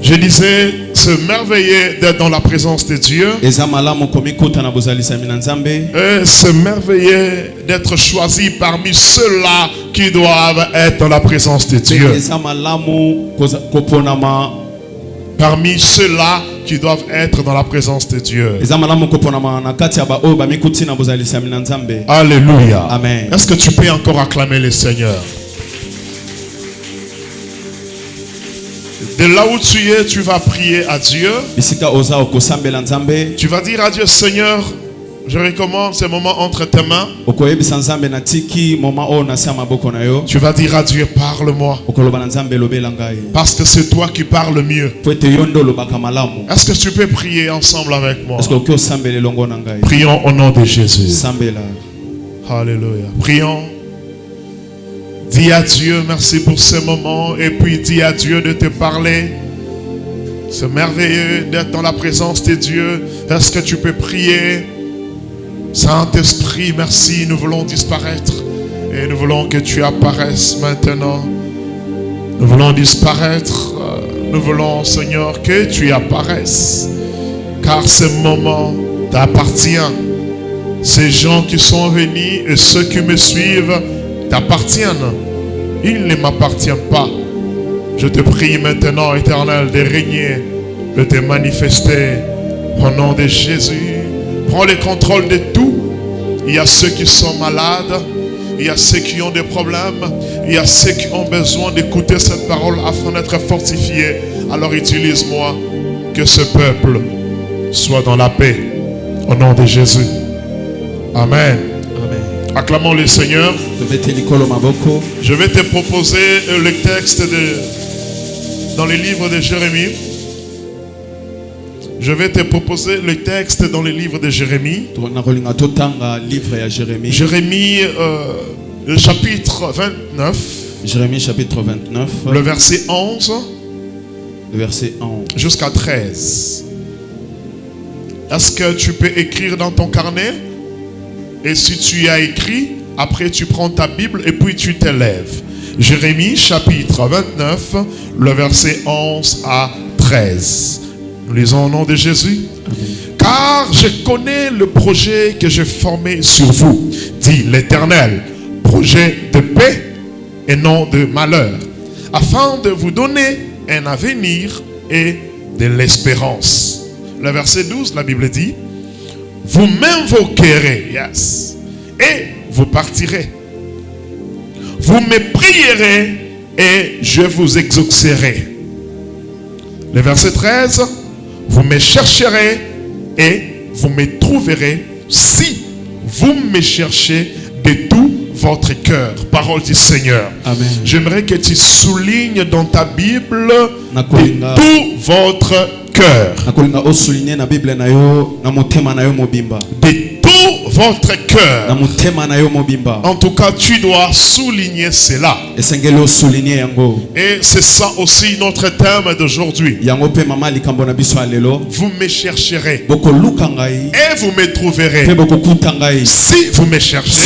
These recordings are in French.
Je disais, se merveiller d'être dans la présence de Dieu. Et se merveiller d'être choisi parmi ceux-là qui doivent être dans la présence de Dieu. Parmi ceux-là qui doivent être dans la présence de Dieu. Alléluia. Amen. Est-ce que tu peux encore acclamer le Seigneur? De là où tu es, tu vas prier à Dieu. Tu vas dire à Dieu, Seigneur, je recommande ce moment entre tes mains. Tu vas dire à Dieu, parle-moi. Parce que c'est toi qui parles mieux. Est-ce que tu peux prier ensemble avec moi? Prions au nom de Jésus. Alléluia. Prions. Dis à Dieu merci pour ce moment et puis dis à Dieu de te parler. C'est merveilleux d'être dans la présence de Dieu. Est-ce que tu peux prier? Saint-Esprit, merci, nous voulons disparaître et nous voulons que tu apparaisses maintenant. Nous voulons disparaître. Nous voulons, Seigneur, que tu apparaisses. Car ce moment t'appartient. Ces gens qui sont venus et ceux qui me suivent t'appartiennent. Il ne m'appartient pas. Je te prie maintenant, Éternel, de régner, de te manifester au nom de Jésus. Prends le contrôle de tout. Il y a ceux qui sont malades, il y a ceux qui ont des problèmes, il y a ceux qui ont besoin d'écouter cette parole afin d'être fortifiés. Alors utilise-moi, que ce peuple soit dans la paix au nom de Jésus. Amen. Acclamons le Seigneur. Je vais te proposer le texte dans le livre de Jérémie. Je vais te proposer le texte dans le livre de Jérémie. Jérémie, le chapitre 29. Jérémie chapitre 29. Le verset 11. Le verset 11. Jusqu'à 13. Est-ce que tu peux écrire dans ton carnet? Et si tu as écrit, après tu prends ta Bible et puis tu t'élèves. Jérémie chapitre 29, le verset 11 à 13. Nous lisons au nom de Jésus. Amen. Car je connais le projet que j'ai formé sur vous, dit l'Éternel, projet de paix et non de malheur, afin de vous donner un avenir et de l'espérance. Le verset 12, la Bible dit, vous m'invoquerez, yes, et vous partirez. Vous me prierez et je vous exaucerai. Le verset 13, vous me chercherez et vous me trouverez si vous me cherchez de tout votre cœur. Parole du Seigneur. Amen. J'aimerais que tu soulignes dans ta Bible de tout votre cœur. De tout votre cœur. En tout cas, tu dois souligner cela. Et c'est ça aussi notre thème d'aujourd'hui. Vous me chercherez et vous me trouverez si vous me cherchez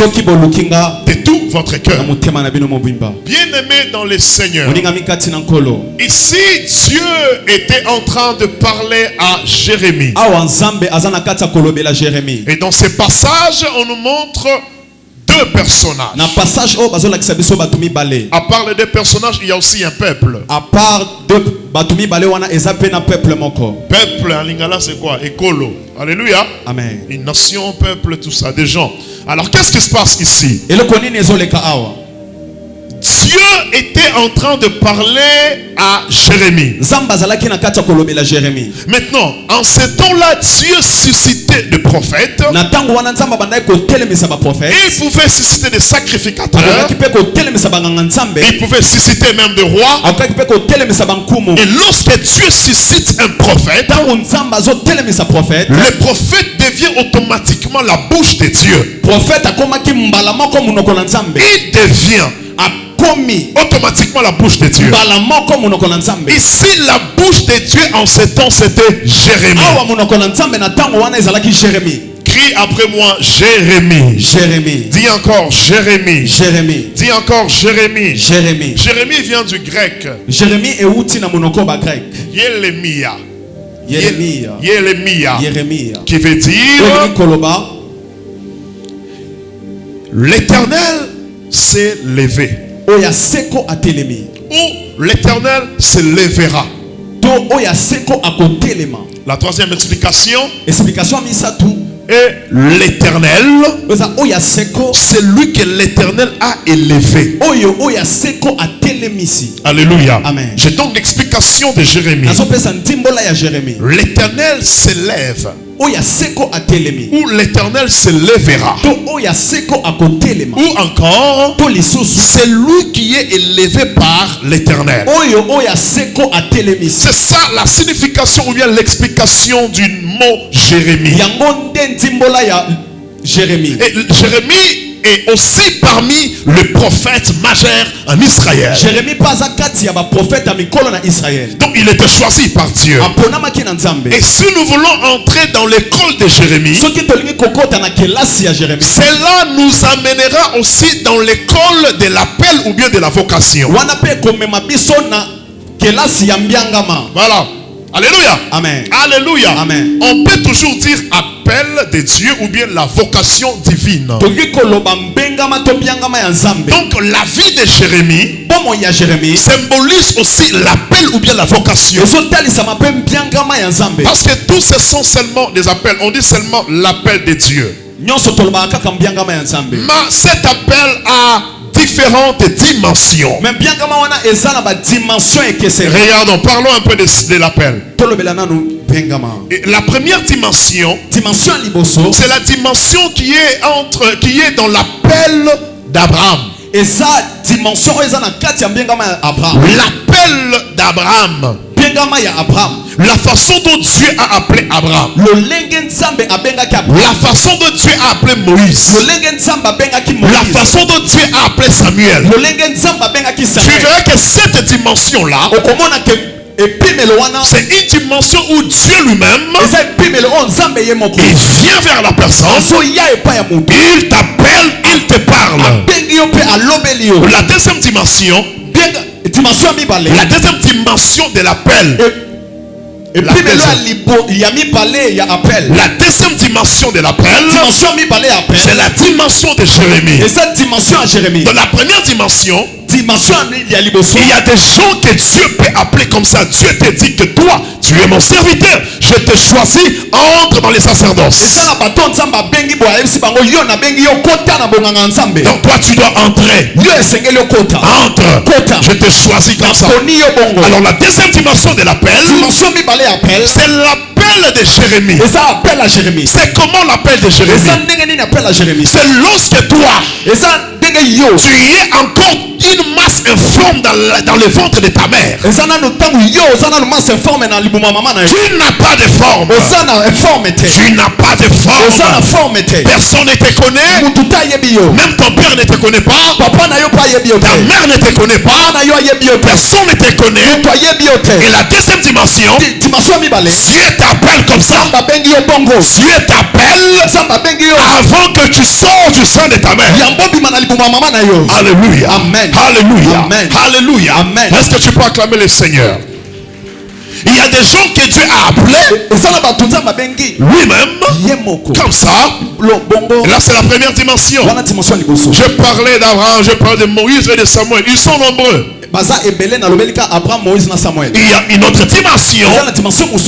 de tout votre cœur. Bien-aimé dans le Seigneur, ici Dieu était en train de parler à Jérémie. Et dans ce passage, on nous montre deux personnages. À part les deux personnages, il y a aussi un peuple. Peuple en lingala, c'est quoi? Écolo. Alléluia. Amen. Une nation, peuple, tout ça, des gens. Alors qu'est-ce qui se passe ici? Dieu était en train de parler à Jérémie. Maintenant, en ce temps-là, Dieu suscitait des prophètes. Il pouvait susciter des sacrificateurs. Il pouvait susciter même des rois. Et lorsque Dieu suscite un prophète, le prophète devient automatiquement la bouche de Dieu. Il devient automatiquement la bouche de Dieu. Ici, la bouche de Dieu en ce temps, c'était Jérémie. Crie Dis après moi, Jérémie. Jérémie. Dis encore Jérémie. Jérémie. Dis encore Jérémie. Jérémie. Jérémie vient du grec. Jérémie est outil na monoko ba grec. Yeremia. Yeremia. Yeremia. Yeremia. Qui veut dire l'Éternel s'est levé. Oya seko atelemi. Ou l'Éternel se lèvera. To oya seko akotelema. La troisième explication. Explication misatu. Et l'Éternel, c'est lui que l'Éternel a élevé. Alléluia. Amen. J'ai donc l'explication de Jérémie. L'Éternel s'élève. Ou l'Éternel se lèvera. Ou encore, c'est lui qui est élevé par l'Éternel. C'est ça la signification ou bien l'explication du mot Jérémie. Et Jérémie est aussi parmi les prophètes majeurs en Israël. Donc il était choisi par Dieu. Et si nous voulons entrer dans l'école de Jérémie, cela nous amènera aussi dans l'école de l'appel ou bien de la vocation. Voilà. Alléluia. Amen. Alléluia. Amen. On peut toujours dire appel de Dieu ou bien la vocation divine. Donc la vie de Jérémie symbolise aussi l'appel ou bien la vocation. Parce que tous ce sont seulement des appels. On dit seulement l'appel de Dieu. Mais cet appel a différentes dimensions. Regardons, parlons un peu de l'appel. La première dimension, c'est la dimension qui est dans l'appel d'Abraham. L'appel d'Abraham. La façon dont Dieu a appelé Abraham. La façon dont Dieu a appelé Moïse. La façon dont Dieu a appelé Samuel. Tu verras que cette dimension-là, c'est une dimension où Dieu lui-même, il vient vers la personne, il t'appelle, il te parle. La deuxième dimension, la deuxième dimension de l'appel. La deuxième dimension de l'appel, c'est la dimension de Jérémie. Dans la première dimension, il y a des gens que Dieu peut appeler comme ça. Dieu te dit que toi, tu es mon serviteur. Je te choisis, entre dans les sacerdoces. Donc toi, tu dois entrer. Entre. Je te choisis comme ça. Alors la deuxième dimension de l'appel, c'est l'appel de Jérémie. C'est comment l'appel de Jérémie? C'est lorsque toi, tu es encore une masse informe dans le ventre de ta mère. Tu n'as pas de forme. Tu n'as pas de forme. Personne ne te connaît. Même ton père ne te connaît pas. Ta mère ne te connaît pas. Personne ne te connaît. Et la deuxième dimension, Dieu t'appelle comme ça. Dieu t'appelle avant que tu sors du sein de ta mère. Alléluia. Amen. Alléluia. Amen. Alléluia. Amen. Est-ce que tu peux acclamer le Seigneur? Il y a des gens que Dieu a appelés lui-même comme ça. Et là c'est la première dimension. Je parlais d'Abraham, je parlais de Moïse et de Samuel. Ils sont nombreux. Il y a une autre dimension.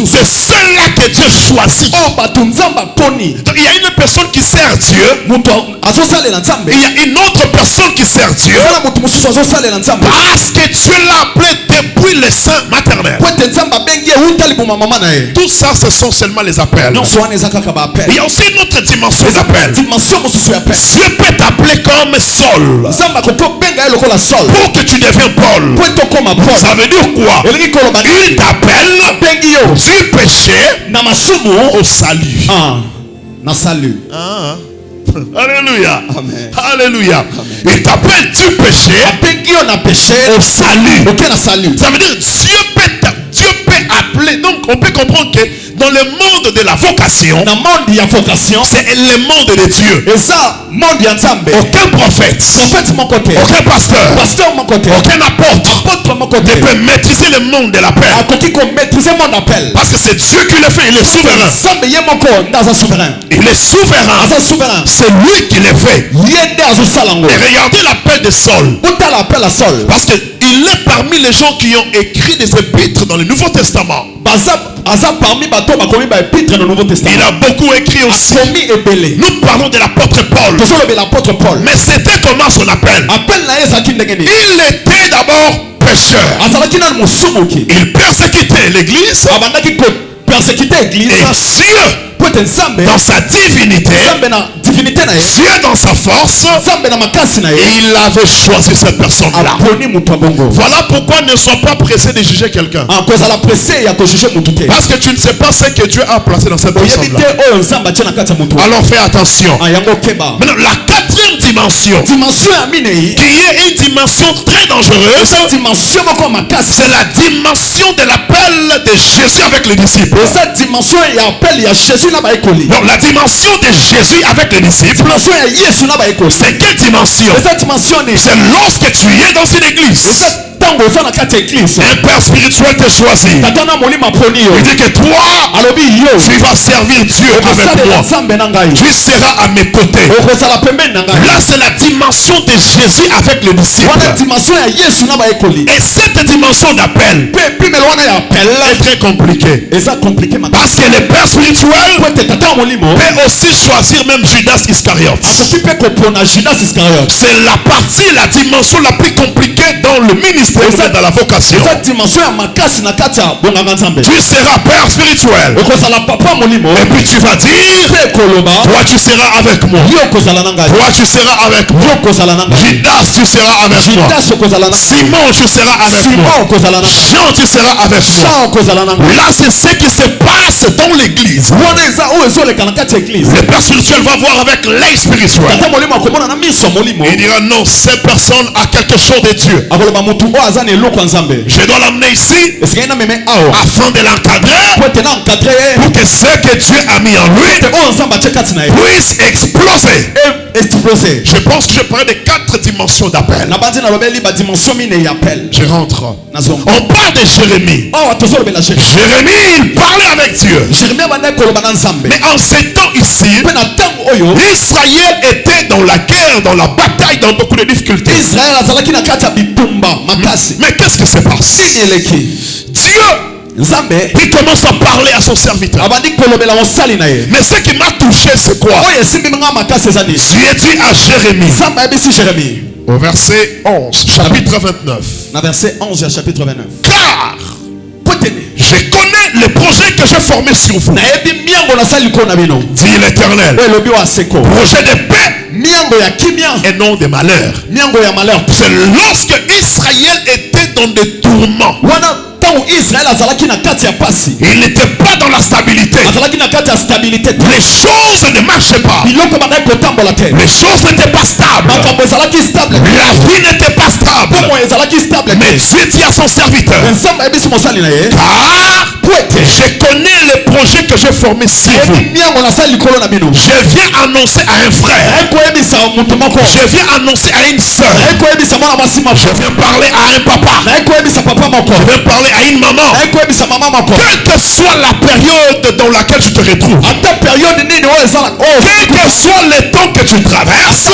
C'est celle-là que Dieu choisit. Donc, il y a une personne qui sert Dieu. Il y a une autre personne qui sert Dieu. Parce que Dieu l'a appelé depuis le sein maternel. Tout ça, ce sont seulement les appels. Il y a aussi une autre dimension d'appel. Dieu peut t'appeler comme Saul pour que tu deviennes Paul. Ça veut dire quoi? Il t'appelle du péché au salut. Alléluia. Amen. Alléluia. Amen. Il t'appelle du péché au salut. Ça veut dire Dieu peut appeler. Donc on peut comprendre que dans le monde de la vocation, vocation, c'est le monde de Dieu. Aucun prophète, aucun pasteur, aucun apôtre ne peut maîtriser le monde de l'appel. Parce que c'est Dieu qui le fait, il est souverain. Il est souverain. C'est lui qui le fait. Et regardez l'appel de Saul. Parce qu'il est parmi les gens qui ont écrit des épîtres dans le Nouveau Testament. Il a beaucoup écrit aussi. Nous parlons de l'apôtre Paul. Mais c'était comment son appel? Il était d'abord pécheur. Il persécutait l'église. Et Dieu, dans sa divinité, Dieu dans sa force, il avait choisi cette personne-là. Voilà pourquoi ne sois pas pressé de juger quelqu'un. Parce que tu ne sais pas ce que Dieu a placé dans cette personne-là. Alors fais attention. Maintenant, la quatrième dimension, qui est une dimension très dangereuse, c'est la dimension de l'appel de Jésus avec les disciples. Donc la dimension de Jésus avec les disciples, c'est quelle dimension? C'est lorsque tu es dans une église. Un père spirituel te choisit. Il dit que toi, tu vas servir Dieu avec moi. Tu seras à mes côtés. Là, c'est la dimension de Jésus avec les disciples. Et cette dimension d'appel est très compliquée. Parce que le père spirituel peut aussi choisir même Judas Iscariote. C'est la partie, la dimension la plus compliquée dans le ministère, dans la vocation. Tu seras père spirituel. Et puis tu vas dire, toi tu seras avec moi. Toi tu seras avec moi. Judas tu seras avec moi. Simon tu seras avec moi. Jean tu seras avec moi. Là c'est ce qui se passe dans l'église. Le père spirituel va voir avec l'œil spirituel. Il dira non, cette personne a quelque chose de Dieu. Je dois l'amener ici afin de l'encadrer pour que ce que Dieu a mis en lui puisse exploser. Je pense que je parle de 4 dimensions d'appel. Je rentre. On parle de Jérémie. Jérémie, il parlait avec Dieu. Mais en ces temps ici, Israël était dans la guerre, dans la bataille, dans beaucoup de difficultés. Mais qu'est-ce qui se passe? Dieu, il commence à parler à son serviteur. Mais ce qui m'a touché, c'est quoi? Dieu dit à Jérémie, au verset 11, chapitre 29. Verset 11 chapitre 29. Car je connais le projet que j'ai formé sur vous, dit l'Éternel. Projet de paix et non de malheur. C'est lorsque Israël était dans des tourments. Il n'était pas dans la stabilité. Les choses ne marchaient pas. Les choses n'étaient pas stables. La vie n'était pas stable. Mais Dieu dit à son serviteur, car je connais le projet que j'ai formé sur vous. Je viens annoncer à un frère. Je viens annoncer à une soeur. Je viens parler à un papa. Je viens parler à une maman. Quelle que soit la période dans laquelle tu te retrouves, quel que soit le temps que tu traverses,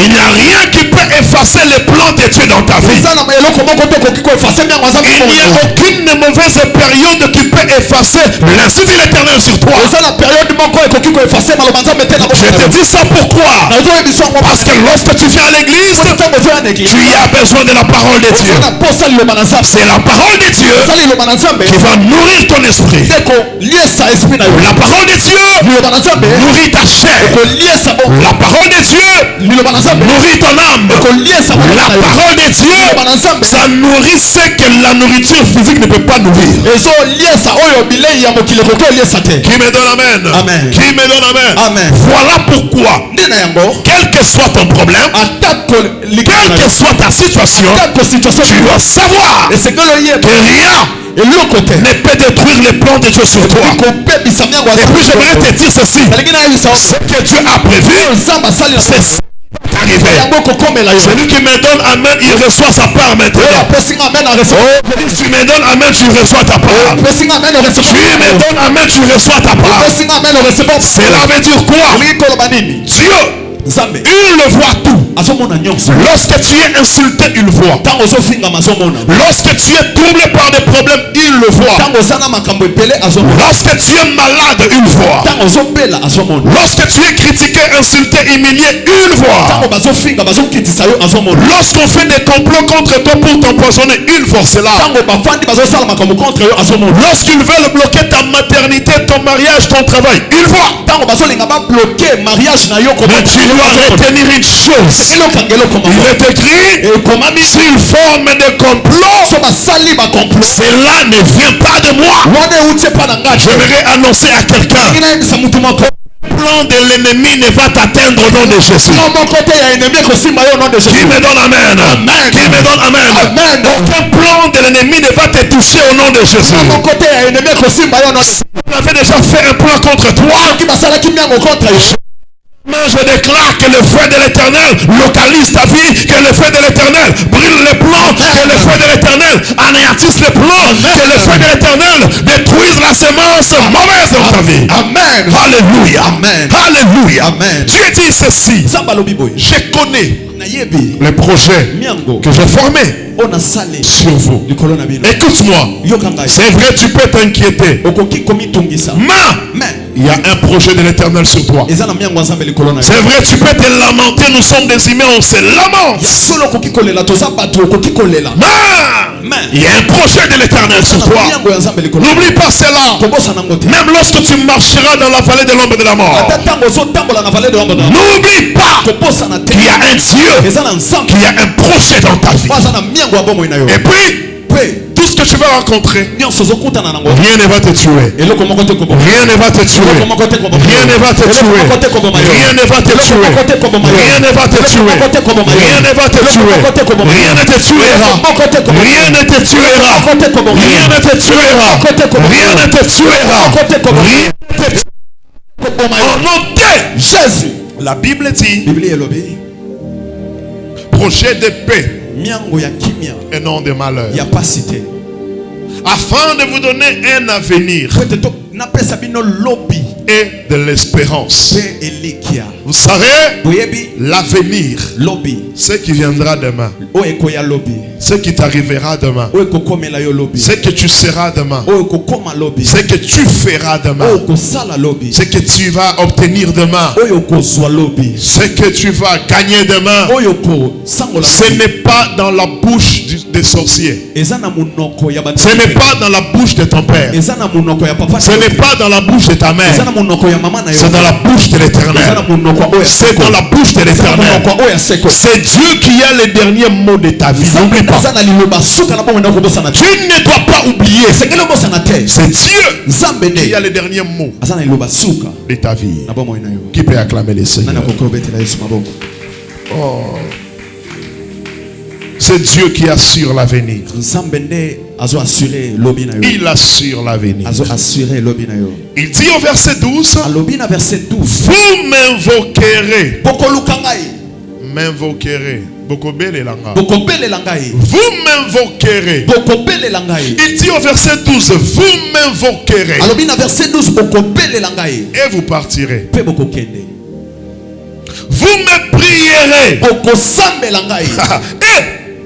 il n'y a rien qui peut effacer le plan de Dieu dans ta vie. Il n'y a aucune mauvaise période qui peut effacer l'insu de l'Éternel sur toi. Je te dis ça pourquoi? Parce que lorsque tu viens à l'église, tu as besoin de la parole de Dieu. C'est la parole de Dieu qui va nourrir ton esprit. La parole de Dieu nourrit ta chair. La parole de Dieu nourrit ton âme. La parole de Dieu, ça nourrit ce que la nourriture physique ne peut pas nourrir. Qui me donne amen? Amen. Qui me donne amen? Amen. Voilà pourquoi, quel que soit ton problème, quelle que soit ta situation, tu dois savoir que rien ne peut détruire les plans de Dieu sur toi. Et puis j'aimerais te dire ceci. Ce que Dieu a prévu, c'est ça. Celui qui me donne amen, il reçoit sa part maintenant. Tu me donnes amen, tu reçois ta part. Tu me donnes amen, tu reçois ta part. Cela veut dire quoi? Dieu, il le voit tout. Lorsque tu es insulté, il le voit. Lorsque tu es troublé par des problèmes, il le voit. Lorsque tu es malade, il le voit. Lorsque tu es critiqué, insulté, humilié, il le voit. Lorsqu'on fait des complots contre toi pour t'empoisonner, il voit cela. Lorsqu'ils veulent bloquer ta maternité, ton mariage, ton travail, il voit. Mais tu dois retenir une chose. Il est écrit, s'ils forment des complots, cela ne vient pas de moi. J'aimerais annoncer à quelqu'un, le plan de l'ennemi ne va t'atteindre au nom de Jésus. Qui me donne amen? Qui me donne amen? Aucun plan de l'ennemi ne va te toucher au nom de Jésus. On avait déjà fait un plan contre toi. Je déclare que le feu de l'Éternel localise ta vie, que le feu de l'Éternel brûle les plans, que le feu de l'Éternel anéantisse les plans, que le feu de l'Éternel détruise la semence mauvaise dans ta vie. Amen. Alléluia. Amen. Alléluia. Amen. Dieu dit ceci. Je connais les projets que j'ai formés sur vous. Écoute-moi. C'est vrai, tu peux t'inquiéter. Mais il y a un projet de l'Éternel sur toi. C'est vrai, tu peux te lamenter. Nous sommes des humains, on se lamente. Mais il y a un projet de l'Éternel sur toi. N'oublie pas cela. Même lorsque tu marcheras dans la vallée de l'ombre de la mort, n'oublie pas qu'il y a un Dieu, qu'il y a un projet dans ta vie. Et puis tout ce que tu vas rencontrer, rien ne va te tuer. Rien ne va te tuer. Rien ne va te tuer. Rien ne va te tuer. Rien ne va te tuer. Rien ne va te tuer. Rien ne va te tuer. Rien ne te tuera. Rien ne te tuera. Rien ne te tuera. Rien ne te tuera. Au nom de Jésus. La Bible dit projet de paix et non de malheur, afin de vous donner un avenir et de l'espérance. Vous savez, l'avenir, ce qui viendra demain, ce qui t'arrivera demain, ce que tu seras demain, ce que tu feras demain, ce que tu vas obtenir demain, ce que tu vas gagner demain, ce n'est pas dans la bouche des sorciers. Ce n'est pas dans la bouche de ton père. Ce n'est pas dans la bouche de ta mère. C'est dans la bouche de l'Éternel. C'est dans la bouche de l'Éternel. C'est Dieu qui a le dernier mot de ta vie. N'oublie pas. Tu ne dois pas oublier. C'est Dieu qui a le dernier mot de ta vie. Qui peut acclamer le Seigneur? Oh. C'est Dieu qui assure l'avenir. Il assure l'avenir. Il dit au verset 12, vous m'invoquerez. M'invoquerez. Vous m'invoquerez. Il dit au verset 12, vous m'invoquerez. Et vous partirez. Vous me prierez.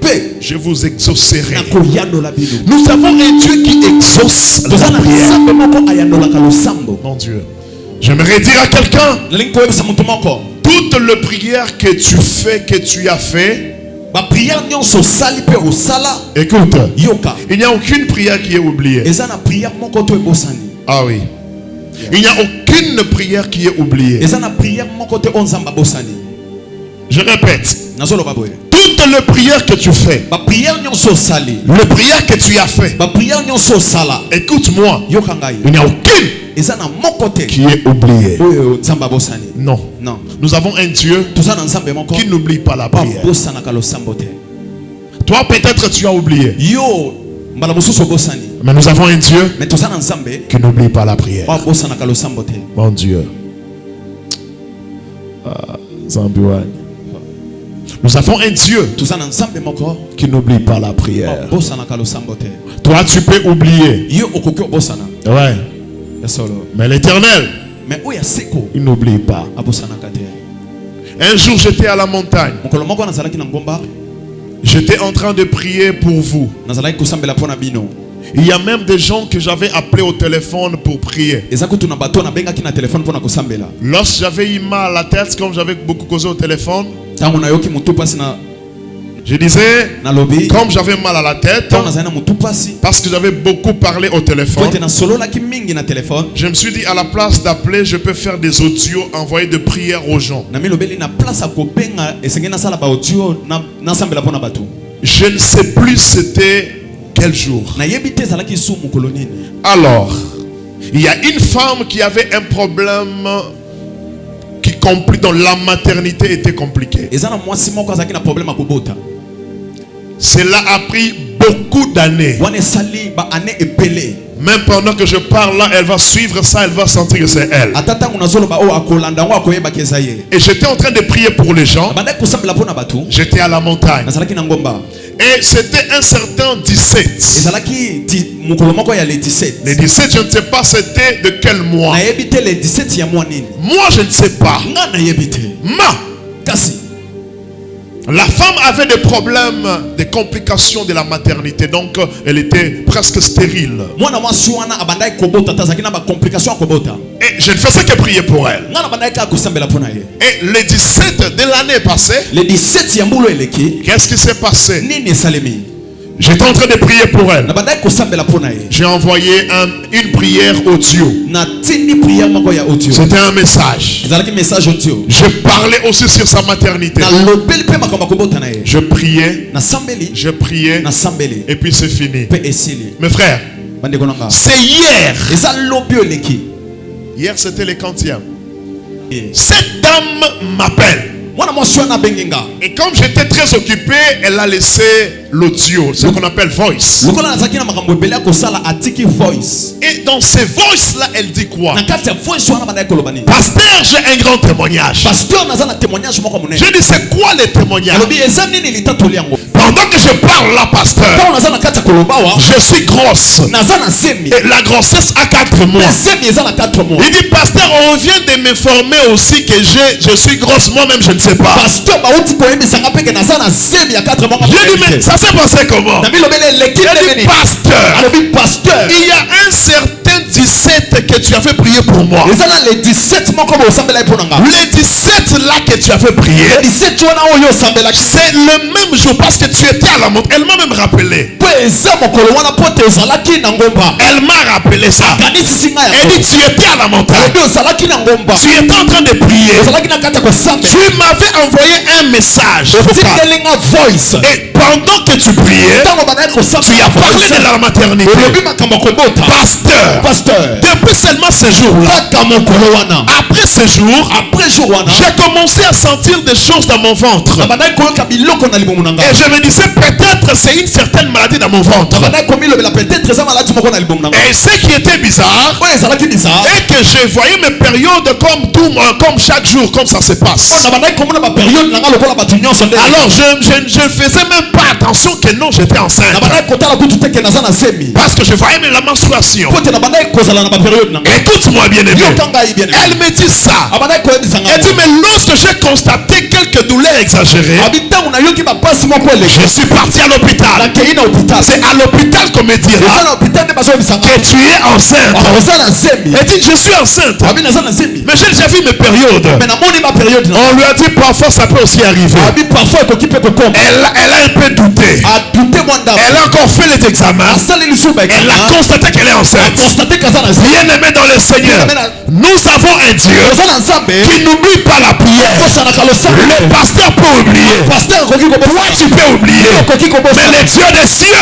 Et je vous exaucerai. Nous avons un Dieu qui exauce la prière. Mon Dieu. J'aimerais dire à quelqu'un, toute la prière que tu fais, que tu as fait, écoute, il n'y a aucune prière qui est oubliée. Ah oui. Il n'y a aucune prière qui est oubliée. Je répète. Toutes les prières que tu fais, les prières que tu as fait, écoute-moi, il n'y a aucune qui est oubliée. Non. Nous avons un Dieu qui n'oublie pas la prière. Toi peut-être tu as oublié. Mais nous avons un Dieu qui n'oublie pas la prière. Mon Dieu. Nous avons un Dieu qui n'oublie pas la prière. Toi, tu peux oublier. Ouais. Mais l'Éternel, il n'oublie pas. Un jour, j'étais à la montagne. J'étais en train de prier pour vous. Il y a même des gens que j'avais appelés au téléphone pour prier. Lorsque j'avais eu mal à la tête, comme j'avais beaucoup causé au téléphone, je disais, comme j'avais mal à la tête, parce que j'avais beaucoup parlé au téléphone, je me suis dit, à la place d'appeler, je peux faire des audios, envoyer des prières aux gens. Je ne sais plus c'était quel jour. Alors, il y a une femme qui avait un problème qui complique, dans la maternité était compliquée. Cela a pris beaucoup d'années. Même pendant que je parle là, elle va suivre ça, elle va sentir que c'est elle. Et j'étais en train de prier pour les gens. J'étais à la montagne. Et c'était un certain 17. Les 17, je ne sais pas c'était de quel mois. Moi, je ne sais pas. La femme avait des problèmes, des complications de la maternité. Donc, elle était presque stérile. Et je ne faisais que prier pour elle. Et le 17 de l'année passée, qu'est-ce qui s'est passé? J'étais en train de prier pour elle. J'ai envoyé une prière audio. C'était un message. Je parlais aussi sur sa maternité. Je priais. Et puis c'est fini. Mes frères, c'est hier. Hier c'était le 40e. Cette dame m'appelle. Et comme j'étais très occupé, elle a laissé l'audio, ce qu'on appelle voice. Et dans ces voices là, elle dit quoi? Pasteur, j'ai un grand témoignage. Je dis, c'est quoi le témoignage? Pendant que je parle là, pasteur, je suis grosse. Et la grossesse a 4 mois. Il dit, pasteur, on vient de m'informer aussi que je suis grosse. Moi-même, je ne sais pas. Je dis, mais ça s'est passé comment? Il dit, pasteur, il y a un certain 17 que tu as fait prier pour moi. Le 17 là que tu as fait prier, c'est le même jour parce que tu étais à la montagne. Elle m'a même rappelé. Elle m'a rappelé ça. Elle dit, tu étais à la montagne. Tu étais en train de prier. Tu m'avais envoyé un message. Et pendant que tu priais, tu as parlé de la maternité. Pasteur, depuis seulement ce jour-là, après ce jour, j'ai commencé à sentir des choses dans mon ventre. Et je me disais, peut-être c'est une certaine maladie dans mon ventre. Et ce qui était bizarre, et que je voyais mes périodes comme chaque jour, comme ça se passe. Alors je faisais même pas attention que non, j'étais enceinte. Parce que je voyais la menstruation. Écoute-moi bien aimé. Elle me dit ça. Elle dit, mais lorsque j'ai constaté quelques douleurs exagérées, je suis parti à l'hôpital. C'est à l'hôpital qu'on me dira que tu es enceinte. Elle dit, je suis enceinte. Mais j'ai déjà vu mes périodes. On lui a dit, parfois ça peut aussi arriver. Elle a un peu douté. Elle a encore fait les examens. Elle a constaté qu'elle est enceinte. Bien aimé dans le Seigneur, nous avons un Dieu qui n'oublie pas la prière. Le pasteur peut oublier. Toi tu peux oublier. Mais le Dieu des cieux,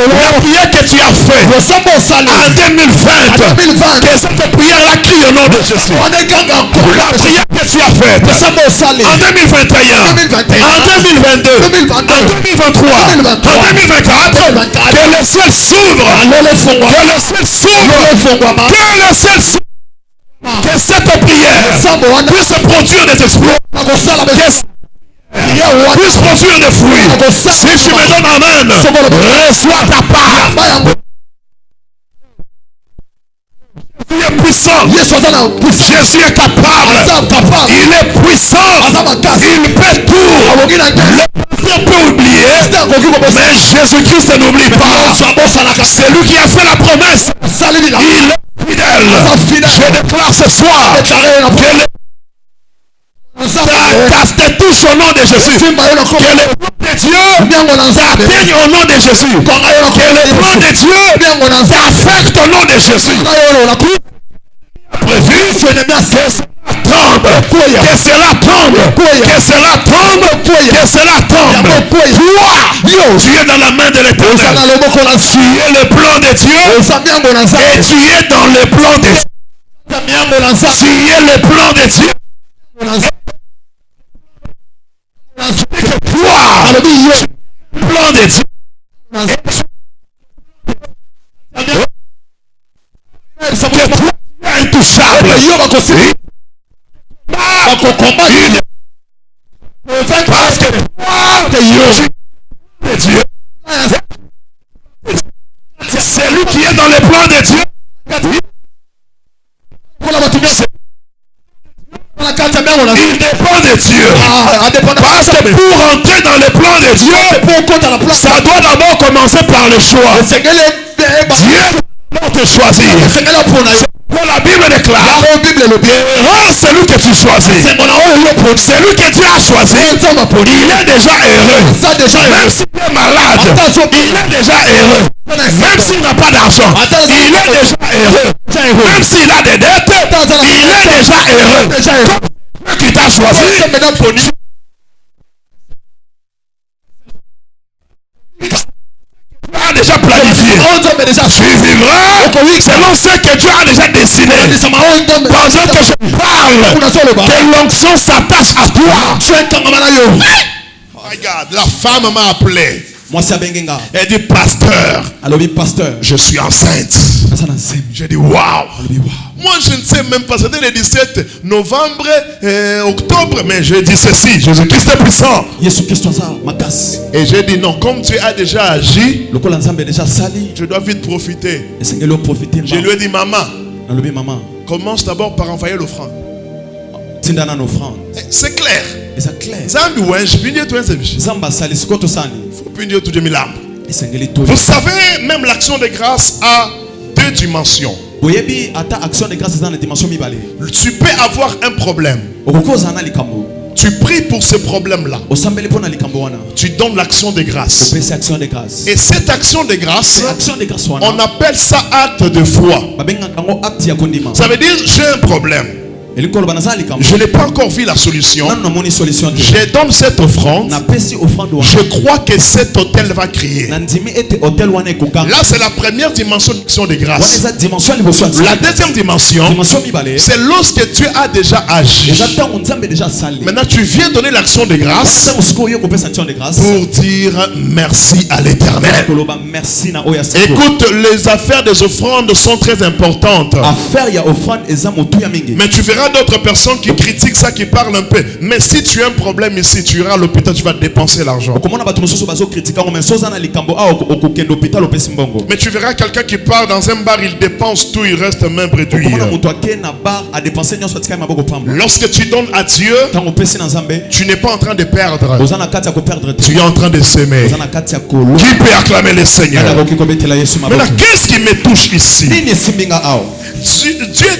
La prière que tu as faite en 2020, que cette prière-là crie au nom de Jésus. La prière que tu as faite en 2021, en 2022, en 2023, en 2024, que le ciel s'ouvre, que le ciel s'ouvre, que le ciel s'ouvre. Que cette prière puisse produire des exploits, puisse produire des fruits. Si tu me donnes amen, reçois ta part. Jésus est puissant. Jésus est capable. Il est puissant. Il peut tout. Le pasteur peut oublier, mais Jésus-Christ n'oublie pas. C'est lui qui a fait la promesse. Il est fidèle. Je déclare ce soir que ta touche au nom de Jésus. Que le plan de Dieu t'atteigne au nom de Jésus. Que le plan de Dieu t'affecte au nom de Jésus. Prévu, que cela tombe, que cela tombe, que cela tombe. Toi, tu es dans la main de l'Éternel. Tu es le plan de Dieu et tu es dans le plan de Dieu. Tu es le plan de Dieu. Que toi, le plan de Dieu. Que toi, intouchable. Parce que Dieu, c'est lui qui est dans le plan de Dieu. Il dépend de Dieu. Parce que pour entrer dans le plan de Dieu, ça doit d'abord commencer par le choix. Dieu doit te choisir. Quand la Bible déclare, celui que tu choisis, celui que tu as choisi, il est déjà heureux. Même s'il est malade, il est déjà heureux. Même s'il n'a pas d'argent, il est déjà heureux. Même s'il a des dettes, il est déjà heureux. Quand tu t'as choisi, tu as déjà planifié. Tu vivras selon ce que tu as déjà dessiné. Pendant que je parle, que l'onction s'attache à toi. Regarde, la femme m'a appelé. Elle dit pasteur, je suis enceinte. J'ai dit waouh. Moi je ne sais même pas, c'était le 17 novembre, octobre, mais j'ai dit ceci, Jésus-Christ est puissant. Et j'ai dit non, comme tu as déjà agi, je dois vite profiter. Je lui ai dit maman, commence d'abord par envoyer l'offrande. C'est clair. Vous savez, même l'action de grâce a deux dimensions. Tu peux avoir un problème. Tu pries pour ce problème-là. Tu donnes l'action de grâce. Et cette action de grâce, on appelle ça acte de foi. Ça veut dire j'ai un problème. Je n'ai pas encore vu la solution. Je donne cette offrande. Je crois que cet hôtel va crier. Là, c'est la première dimension d'action de grâce. La deuxième dimension, c'est lorsque tu as déjà agi. Maintenant, tu viens donner l'action de grâce pour dire merci à l'Éternel. Écoute, les affaires des offrandes sont très importantes. Mais tu verras d'autres personnes qui critiquent ça, qui parlent un peu. Mais si tu as un problème ici, tu iras à l'hôpital, tu vas dépenser l'argent. Mais tu verras quelqu'un qui part dans un bar, il dépense tout, il reste main bredouille. Lorsque tu donnes à Dieu, tu n'es pas en train de perdre. Tu es en train de s'aimer. Qui peut acclamer le Seigneur? Maintenant, qu'est-ce qui me touche ici? Dieu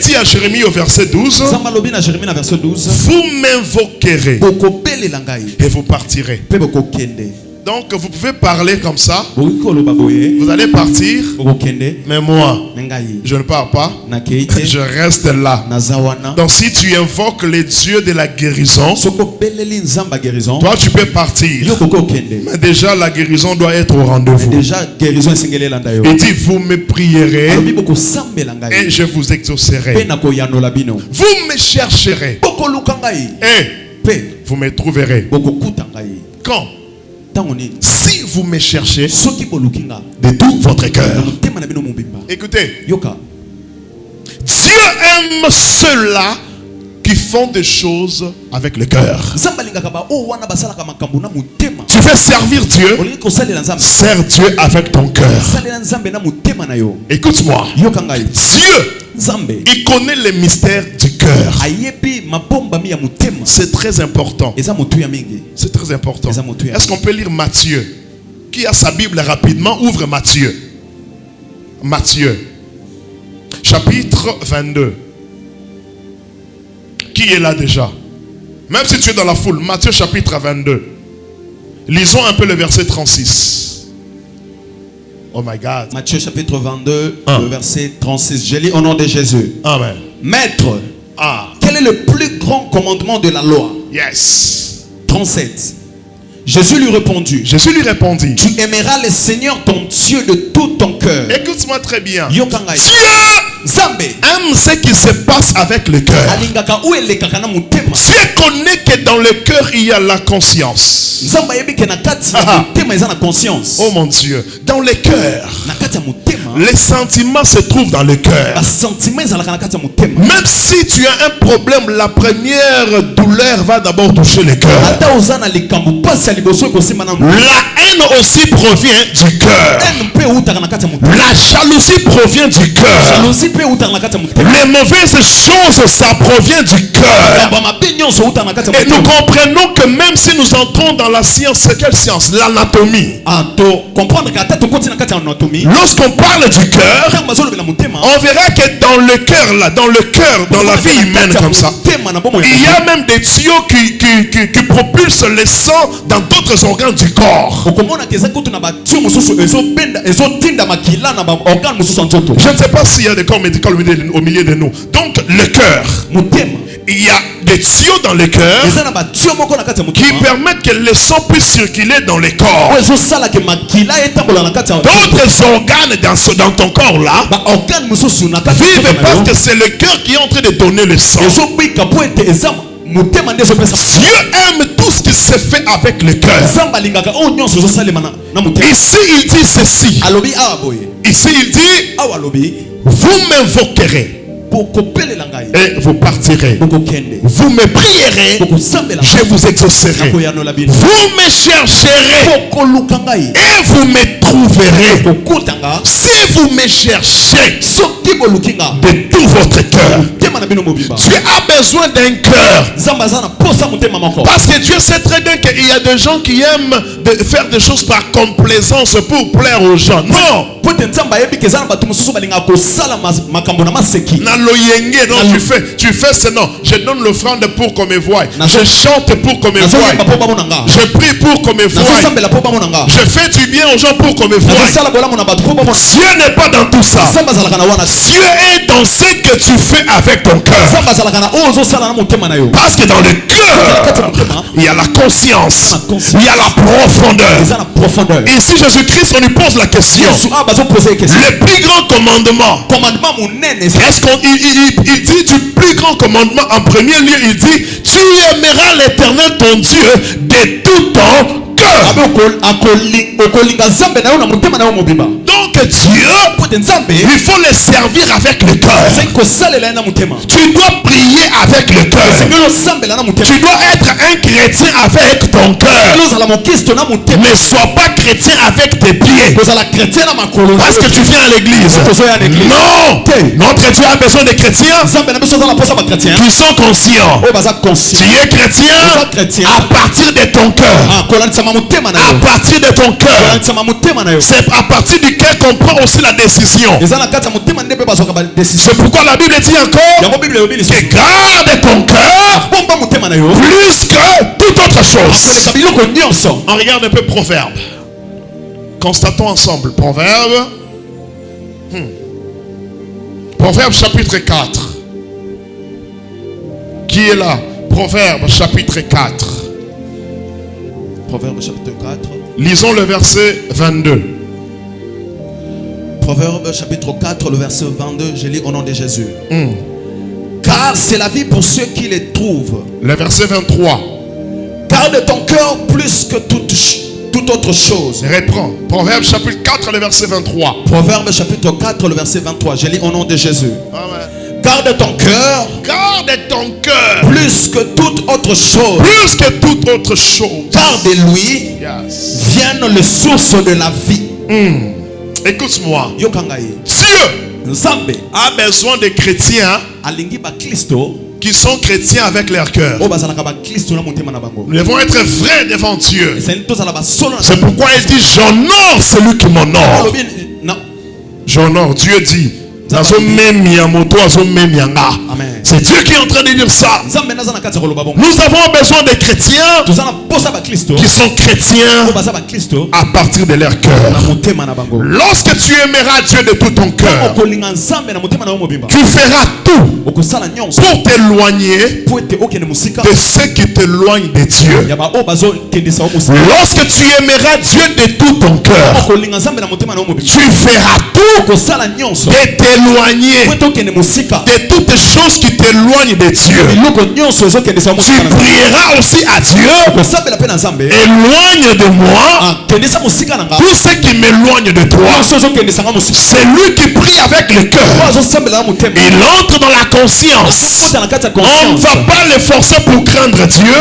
dit à Jérémie au verset 12, vous m'invoquerez et vous partirez. Donc vous pouvez parler comme ça. Vous allez partir. Mais moi, je ne pars pas. Je reste là. Donc si tu invoques les dieux de la guérison, toi tu peux partir. Mais déjà la guérison doit être au rendez-vous. Il dit vous me prierez et je vous exaucerai. Vous me chercherez et vous me trouverez. Quand? Si vous me cherchez de tout votre cœur. Écoutez, Dieu aime ceux-là qui font des choses avec le cœur. Tu veux servir Dieu, sers Dieu avec ton cœur. Écoute-moi, Dieu, il connaît les mystères du cœur. C'est très important. C'est très important. Est-ce qu'on peut lire Matthieu? Qui a sa Bible rapidement? Ouvre Matthieu. Matthieu, chapitre 22. Qui est là déjà? Même si tu es dans la foule, Matthieu chapitre 22. Lisons un peu le verset 36. Oh my God. Matthieu chapitre 22, le verset 36. Je lis au nom de Jésus. Amen. Maître, quel est le plus grand commandement de la loi? Yes. 37. Jésus lui répondit. Tu aimeras le Seigneur ton Dieu de tout ton cœur. Écoute-moi très bien. Dieu aime ce qui se passe avec le cœur. Dieu connaît que dans le cœur il y a la conscience. Oh mon Dieu, dans le cœur, les sentiments se trouvent dans le cœur. Même si tu as un problème, la première douleur va d'abord toucher le cœur. La haine aussi provient du cœur. La jalousie provient du cœur. Les mauvaises choses, ça provient du cœur. Et nous comprenons que même si nous entrons dans la science, c'est quelle science? L'anatomie. Lorsqu'on parle du cœur, on verra que dans le cœur, là, dans la vie humaine comme ça, il y a même des tuyaux qui propulsent le sang dans d'autres organes du corps. Je ne sais pas s'il y a des corps médicaux au milieu de nous. Donc le cœur, il y a des tuyaux dans le cœur qui permettent que le sang puisse circuler dans le corps. D'autres organes dans ton corps là vivent parce que c'est le cœur qui est en train de donner le sang. Dieu aime tout ce qui se fait avec le cœur. Ici il dit ceci. Ici il dit vous m'invoquerez et vous partirez. Vous me prierez, je vous exaucerai. Vous me chercherez et vous me trouverez. Si vous me cherchez de tout votre cœur. Dieu a besoin d'un cœur. Parce que Dieu sait très bien qu'il y a des gens qui aiment faire des choses par complaisance pour plaire aux gens. Non. Tu fais ce non. Je donne l'offrande pour qu'on me voie. Je chante pour qu'on me voie. Je prie pour qu'on me voie. Je fais du bien aux gens pour qu'on me voie. Dieu n'est pas dans tout ça. Dieu est dans ce que tu fais avec ton cœur. Parce que dans le cœur, il y a la conscience, il y a la profondeur. Et ici Jésus-Christ, on lui pose la question. Le plus grand commandement. Est-ce qu'il dit du plus grand commandement en premier lieu? Il dit tu aimeras l'Éternel ton Dieu de tout ton cœur. Donc Dieu, il faut le servir avec le cœur. Tu dois prier avec le cœur. Tu dois être un chrétien avec ton cœur. Ne sois pas chrétien avec tes pieds. Parce que tu viens à l'église. Non. Notre Dieu a besoin de chrétiens qui sont conscients. Tu es chrétien à partir de ton cœur. À partir de ton cœur. C'est à partir du cœur qu'on prend aussi la décision. C'est pourquoi la Bible dit encore que garde ton cœur plus que toute autre chose. On regarde un peu Proverbe. Constatons ensemble. Proverbe. Proverbe chapitre 4. Qui est là? Proverbe chapitre 4. Proverbe chapitre 4. Lisons le verset 22. Proverbe chapitre 4, le verset 22. Je lis au nom de Jésus. Car c'est la vie pour ceux qui les trouvent. Le verset 23. Garde ton cœur plus que toute autre chose. Reprends. Proverbe chapitre 4, le verset 23. Proverbe chapitre 4, le verset 23. Je lis au nom de Jésus. Amen. Garde ton cœur. Garde ton cœur. Plus que toute autre chose. Plus que toute autre chose. Car de lui viennent les sources de la vie. Écoute-moi. Dieu a besoin de chrétiens qui sont chrétiens avec leur cœur. Nous devons être vrais devant Dieu. C'est pourquoi il dit j'honore celui qui m'honore. J'honore. Dieu dit c'est Dieu qui est en train de dire ça. Nous avons besoin de chrétiens qui sont chrétiens à partir de leur cœur. Lorsque tu aimeras Dieu de tout ton cœur, tu feras tout pour t'éloigner de ceux qui t'éloignent de Dieu. Lorsque tu aimeras Dieu de tout ton cœur, tu feras tout pour t'éloigner de toutes choses qui t'éloignent de Dieu. Tu prieras aussi à Dieu. Éloigne de moi tout ce qui m'éloigne de toi. C'est lui qui prie avec le cœur. Il entre dans la conscience. On ne va pas le forcer pour craindre Dieu.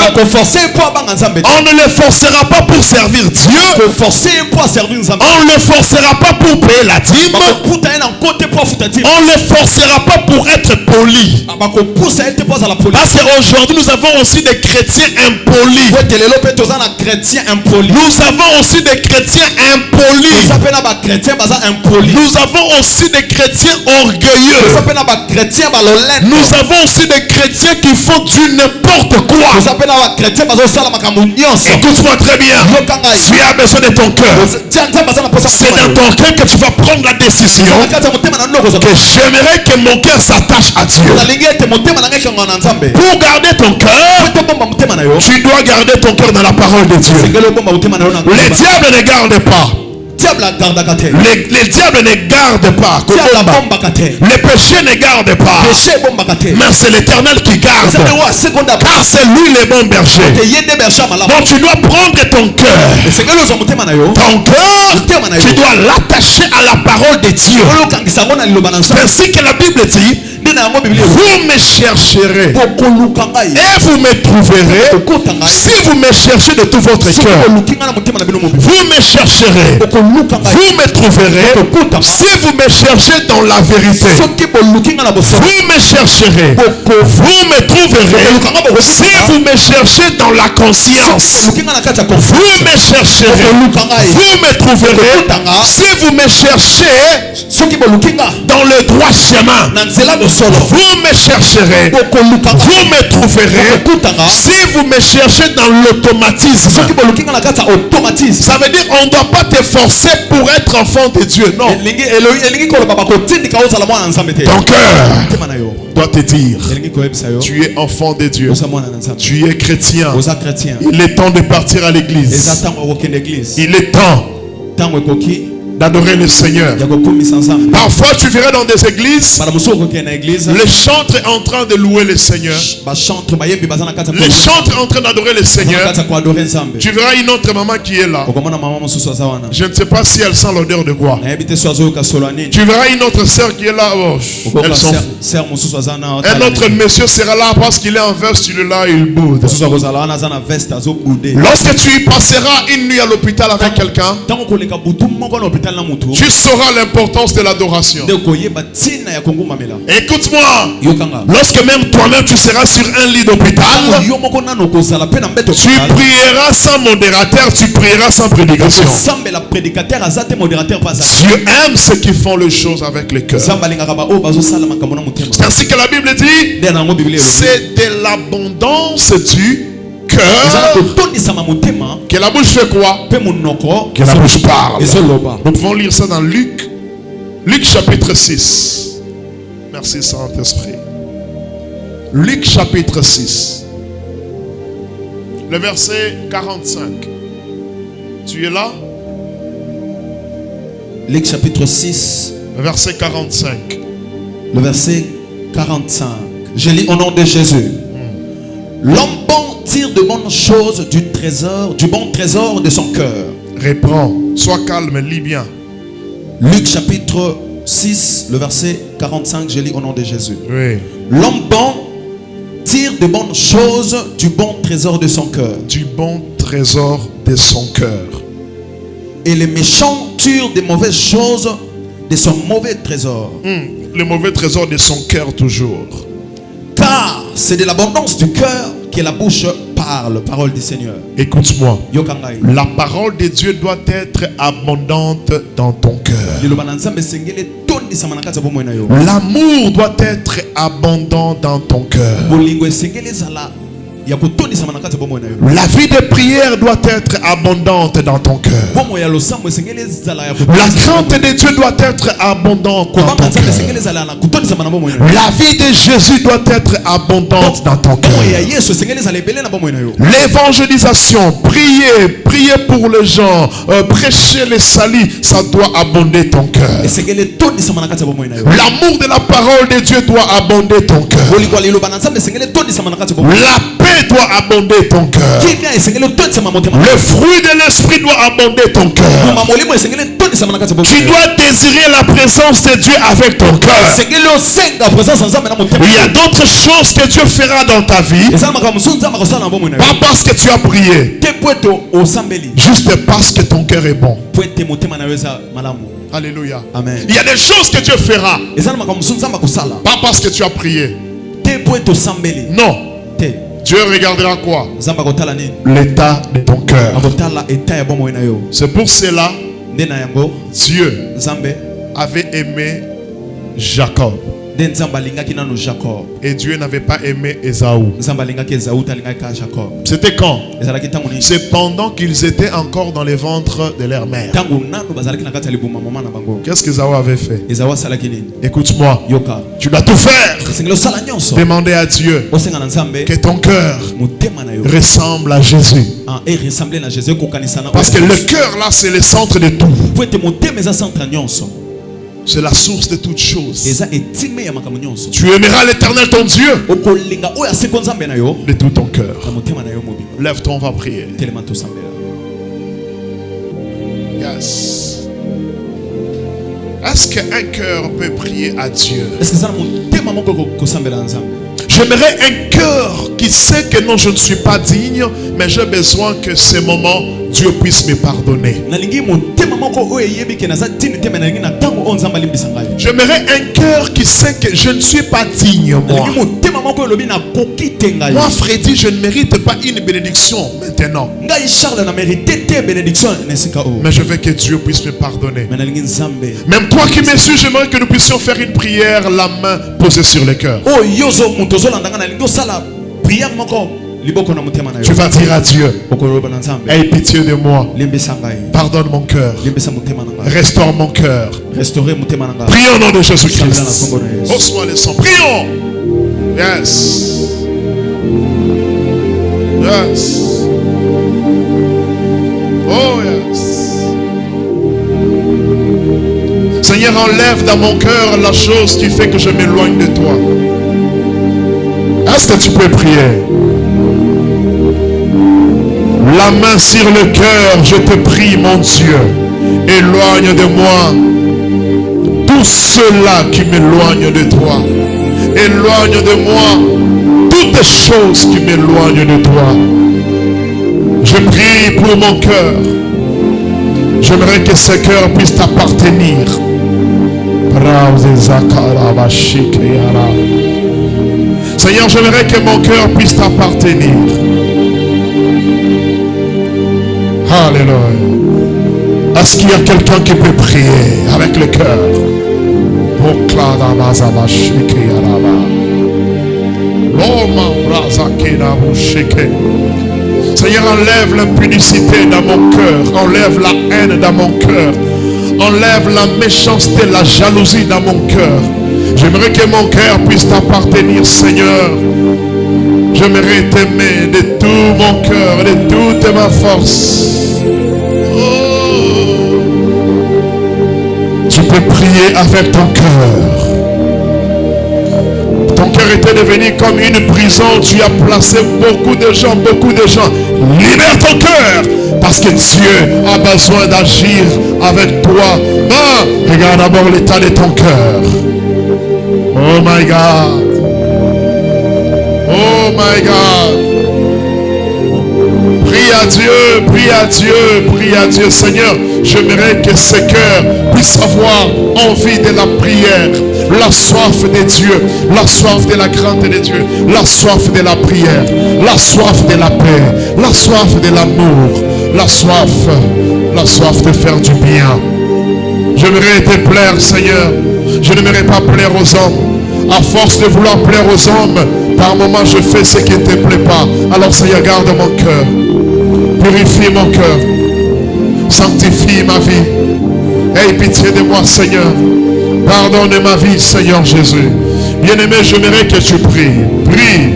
On ne le forcera pas pour servir Dieu. On ne le forcera pas pour payer la dîme. On ne le forcera pas pour être poli. Parce qu'aujourd'hui nous avons aussi des chrétiens impolis. Nous avons aussi des chrétiens impolis. Nous avons aussi des chrétiens orgueilleux. Nous avons aussi des chrétiens qui font du n'importe quoi. Écoute-moi très bien. Tu as besoin de ton cœur. C'est dans ton cœur que tu vas prendre la décision que j'aimerais que mon cœur s'attache à Dieu. Pour garder ton cœur, tu dois garder ton cœur dans la parole de Dieu. Les diables ne gardent pas. Les diables ne gardent pas. Les péchés ne gardent pas. Mais c'est l'Éternel qui garde. Car c'est lui le bon berger. Donc tu dois prendre ton cœur. Ton cœur, tu dois l'attacher à la parole de Dieu. Ainsi que la Bible dit, vous me chercherez et vous me trouverez si vous me cherchez de tout votre cœur. Vous me chercherez, vous me trouverez si vous me cherchez dans la vérité. Vous me chercherez, vous me trouverez si vous me cherchez dans la conscience. Vous me chercherez, vous me trouverez si vous me cherchez dans le droit chemin. Vous me chercherez, vous me trouverez si vous me cherchez dans l'automatisme. Ça veut dire on ne doit pas te forcer pour être enfant de Dieu. Non. Ton cœur doit te dire tu es enfant de Dieu. Tu es chrétien. Il est temps de partir à l'église. Il est temps d'adorer le Seigneur. Parfois tu verras dans des églises les chantres en train de louer le Seigneur. Les chantres en train d'adorer le Seigneur. Tu verras une autre maman qui est là. Je ne sais pas si elle sent l'odeur de quoi. Tu verras une autre sœur qui est là. Oh, elle s'en fout. Un autre monsieur sera là parce qu'il est en veste, il est là, il boude. Lorsque tu y passeras une nuit à l'hôpital avec quelqu'un, tu sauras l'importance de l'adoration. Écoute-moi. Lorsque même toi-même tu seras sur un lit d'hôpital, tu prieras sans modérateur, tu prieras sans prédication. Dieu aime ceux qui font les choses avec le cœur. C'est ainsi que la Bible dit, c'est de l'abondance du cœur, que la bouche fait quoi? Que la bouche parle. Nous pouvons lire ça dans Luc chapitre 6. Merci Saint-Esprit. Luc chapitre 6. Le verset 45. Tu es là? Luc chapitre 6. Le verset 45. Le verset 45. Je lis au nom de Jésus. L'homme bon tire de bonnes choses du bon trésor de son cœur. Reprends. Sois calme, lis bien. Luc chapitre 6, le verset 45. Je lis au nom de Jésus. Oui. L'homme bon tire de bonnes choses du bon trésor de son cœur. Du bon trésor de son cœur. Et les méchants tirent des mauvaises choses de son mauvais trésor. Le mauvais trésor de son cœur toujours. Car c'est de l'abondance du cœur que la bouche parle. Parole du Seigneur. Écoute-moi. La parole de Dieu doit être abondante dans ton cœur. L'amour doit être abondant dans ton cœur. La vie de prière doit être abondante dans ton cœur. La crainte de Dieu doit être abondante dans ton cœur. La vie de Jésus doit être abondante dans ton cœur. L'évangélisation, prier pour les gens, prêcher les salis, ça doit abonder ton cœur. L'amour de la parole de Dieu doit abonder ton cœur. La paix doit abonder ton cœur. Le fruit de l'esprit doit abonder ton cœur. Tu dois désirer la présence de Dieu avec ton cœur. Il y a d'autres choses que Dieu fera dans ta vie. Pas parce que tu as prié, juste parce que ton cœur est bon. Alléluia. Amen. Il y a des choses que Dieu fera, pas parce que tu as prié. Non. Dieu regardera quoi? L'état de ton cœur. C'est pour cela Dieu avait aimé Jacob. Et Dieu n'avait pas aimé Ésaü. C'était quand? C'est pendant qu'ils étaient encore dans les ventres de leur mère. Qu'est-ce qu'Ésaü avait fait? Écoute-moi. Tu dois tout faire. Demander à Dieu que ton cœur ressemble à Jésus. Parce que le cœur là, c'est le centre de tout. C'est la source de toutes choses. Tu aimeras l'Éternel ton Dieu de tout ton cœur. Lève-toi, on va prier. Yes. Est-ce qu'un cœur peut prier à Dieu? J'aimerais un cœur qui sait que non, je ne suis pas digne, mais j'ai besoin que ce moment, Dieu puisse me pardonner. J'aimerais un cœur qui sait que je ne suis pas digne, moi. Moi, Freddy, je ne mérite pas une bénédiction maintenant. Mais je veux que Dieu puisse me pardonner. Même toi qui me suis, j'aimerais que nous puissions faire une prière, la main posée sur le cœur. Tu vas dire à Dieu: aie pitié de moi, pardonne mon cœur, restaure mon cœur. Prions au nom de Jésus-Christ. Reçois les sons. Prions. Yes. Yes. Oh yes. Seigneur, enlève dans mon cœur la chose qui fait que je m'éloigne de toi. Est-ce que tu peux prier? La main sur le cœur, je te prie, mon Dieu, éloigne de moi tout cela qui m'éloigne de toi. Éloigne de moi toutes les choses qui m'éloignent de toi. Je prie pour mon cœur. J'aimerais que ce cœur puisse t'appartenir. Seigneur, j'aimerais que mon cœur puisse t'appartenir. Alléluia. Est-ce qu'il y a quelqu'un qui peut prier avec le cœur? Seigneur, enlève l'impudicité dans mon cœur. Enlève la haine dans mon cœur. Enlève la méchanceté, la jalousie dans mon cœur. J'aimerais que mon cœur puisse t'appartenir, Seigneur. J'aimerais t'aimer de tout mon cœur, de toute ma force. Oh. Tu peux prier avec ton cœur. Ton cœur était devenu comme une prison. Tu as placé beaucoup de gens. Libère ton cœur. Parce que Dieu a besoin d'agir avec toi. Ah, regarde d'abord l'état de ton cœur. Oh my God. Oh my God. Prie à Dieu, prie à Dieu, prie à Dieu. Seigneur, j'aimerais que ce cœur puisse avoir envie de la prière. La soif de Dieu, la soif de la crainte de Dieu, la soif de la prière, la soif de la paix, la soif de l'amour, la soif de faire du bien. J'aimerais te plaire, Seigneur. Je n'aimerais pas plaire aux hommes. À force de vouloir plaire aux hommes, par moments je fais ce qui ne te plaît pas. Alors Seigneur, garde mon cœur. Purifie mon cœur. Sanctifie ma vie. Aie pitié de moi, Seigneur. Pardonne ma vie, Seigneur Jésus. Bien-aimé, j'aimerais que tu pries. Prie.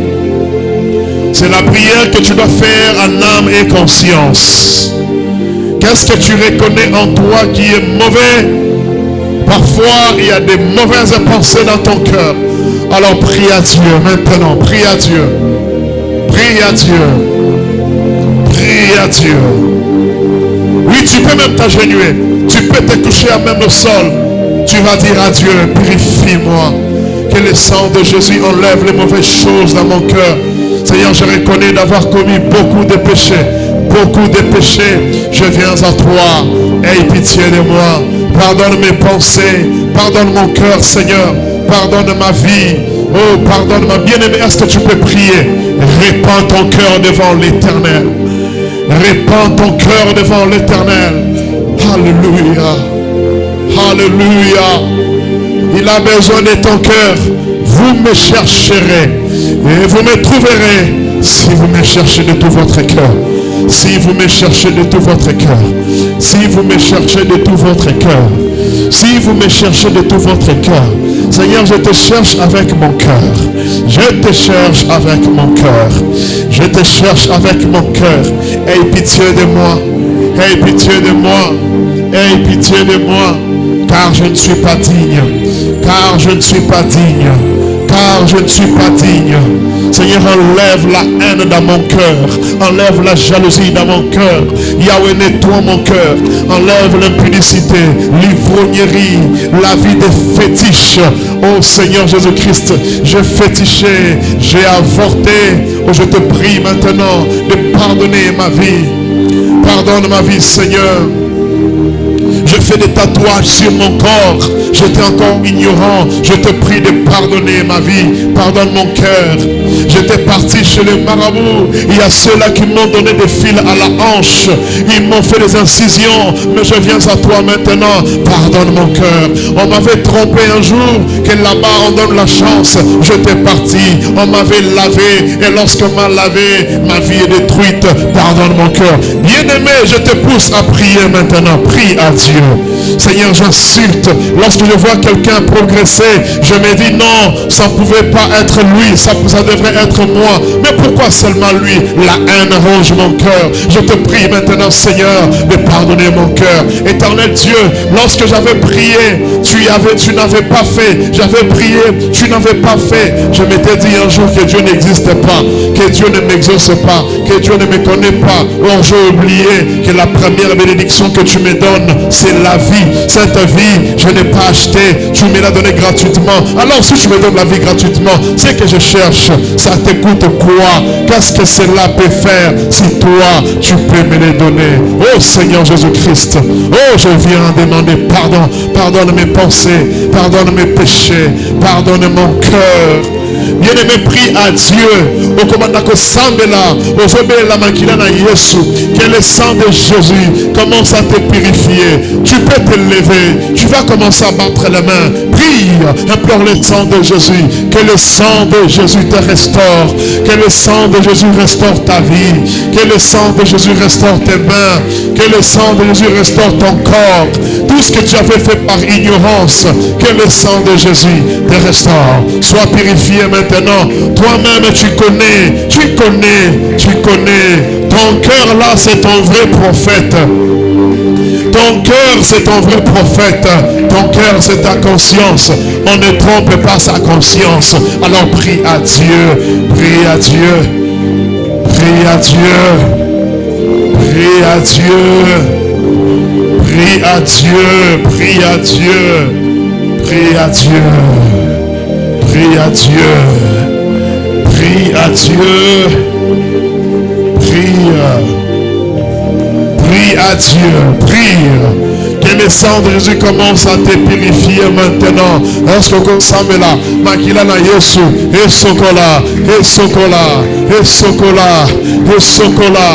C'est la prière que tu dois faire en âme et conscience. Qu'est-ce que tu reconnais en toi qui est mauvais? Parfois, il y a des mauvaises pensées dans ton cœur. Alors prie à Dieu maintenant. Prie à Dieu. Prie à Dieu. Prie à Dieu. Oui, tu peux même t'agenouiller. Tu peux te coucher à même le sol. Tu vas dire à Dieu, purifie-moi. Que le sang de Jésus enlève les mauvaises choses dans mon cœur. Seigneur, je reconnais d'avoir commis beaucoup de péchés. Beaucoup de péchés. Je viens à toi. Aie pitié de moi. Pardonne mes pensées. Pardonne mon cœur, Seigneur. Pardonne ma vie. Oh, pardonne ma bien-aimée. Est-ce que tu peux prier? Répands ton cœur devant l'Éternel. Répands ton cœur devant l'Éternel. Alléluia. Alléluia. Il a besoin de ton cœur. Vous me chercherez et vous me trouverez si vous me cherchez de tout votre cœur. Si vous me cherchez de tout votre cœur. Si vous me cherchez de tout votre cœur. Si vous me cherchez de tout votre cœur. Seigneur, je te cherche avec mon cœur. Je te cherche avec mon cœur. Je te cherche avec mon cœur. Aie pitié de moi. Aie pitié de moi. Aie pitié de moi. Car je ne suis pas digne. Car je ne suis pas digne. Car je ne suis pas digne. Seigneur, enlève la haine dans mon cœur. Enlève la jalousie dans mon cœur. Yahweh, nettoie mon cœur. Enlève l'impudicité, l'ivrognerie, la vie des fétiches. Oh Seigneur Jésus-Christ, j'ai fétiché, j'ai avorté. Oh, je te prie maintenant de pardonner ma vie. Pardonne ma vie, Seigneur. Je fais des tatouages sur mon corps. J'étais encore ignorant. Je te prie de pardonner ma vie. Pardonne mon cœur. J'étais parti chez le marabout. Il y a ceux-là qui m'ont donné des fils à la hanche. Ils m'ont fait des incisions. Mais je viens à toi maintenant. Pardonne mon cœur. On m'avait trompé un jour. Que là-bas on donne la chance. J'étais parti. On m'avait lavé. Et lorsqu'on m'a lavé, ma vie est détruite. Pardonne mon cœur. Bien-aimé, je te pousse à prier maintenant. Prie à Dieu. Seigneur, j'insulte. Lorsque je vois quelqu'un progresser, je me dis non, ça ne pouvait pas être lui, ça devrait être moi. Mais pourquoi seulement lui? La haine ronge mon cœur. Je te prie maintenant, Seigneur, de pardonner mon cœur. Éternel Dieu, lorsque j'avais prié, tu n'avais pas fait. J'avais prié, tu n'avais pas fait. Je m'étais dit un jour que Dieu n'existe pas, que Dieu ne m'exauce pas, que Dieu ne me connaît pas. Or j'ai oublié que la première bénédiction que tu me donnes, c'est la vie. Cette vie, je n'ai pas acheté, tu me l'as donné gratuitement. Alors si tu me donnes la vie gratuitement, c'est que je cherche. Ça te coûte quoi? Qu'est-ce que cela peut faire si toi, tu peux me les donner? Oh Seigneur Jésus-Christ, oh je viens demander pardon. Pardonne mes pensées, pardonne mes péchés, pardonne mon cœur. Bien-aimé, prie à Dieu. Que le sang de Jésus commence à te purifier. Tu peux te lever. Tu vas commencer à battre les mains. Prie, implore le sang de Jésus. Que le sang de Jésus te restaure. Que le sang de Jésus restaure ta vie. Que le sang de Jésus restaure tes mains. Que le sang de Jésus restaure ton corps. Tout ce que tu avais fait par ignorance, que le sang de Jésus te restaure. Sois purifié maintenant. Toi-même tu connais. Ton cœur là, c'est ton vrai prophète. Ton cœur, c'est ton vrai prophète. Ton cœur, c'est ta conscience. On ne trompe pas sa conscience. Alors prie à Dieu. Prie à Dieu. Prie à Dieu. Prie à Dieu. Prie à Dieu. Prie à Dieu. Prie à Dieu. Prie à Dieu. Prie à Dieu. Prie. Prie à Dieu. Prie. Que le sang de Jésus commence à te purifier maintenant. Est-ce qu'on s'en là? Makila na Yesu. Et sokola. Et sokola. Et sokola. Et sokola.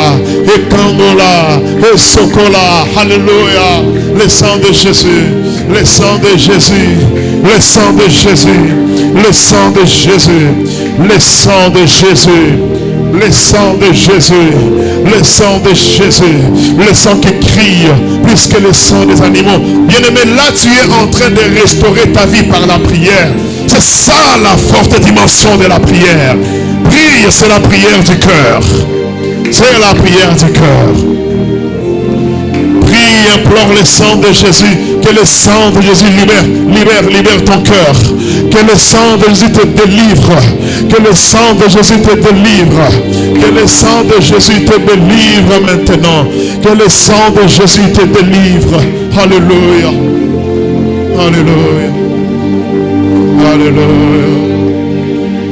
Et kangola. Et sokola. Alléluia. Le sang de Jésus. Le sang de Jésus. Le sang de Jésus. Le sang de Jésus. Le sang de Jésus. Le sang de Jésus, le sang de Jésus, le sang qui crie plus que le sang des animaux. Bien-aimé, là tu es en train de restaurer ta vie par la prière. C'est ça la forte dimension de la prière. Prie, c'est la prière du cœur. C'est la prière du cœur. Prie, implore le sang de Jésus. Que le sang de Jésus libère ton cœur. Que le sang de Jésus te délivre. Que le sang de Jésus te délivre. Que le sang de Jésus te délivre maintenant. Que le sang de Jésus te délivre. Alléluia. Alléluia. Alléluia.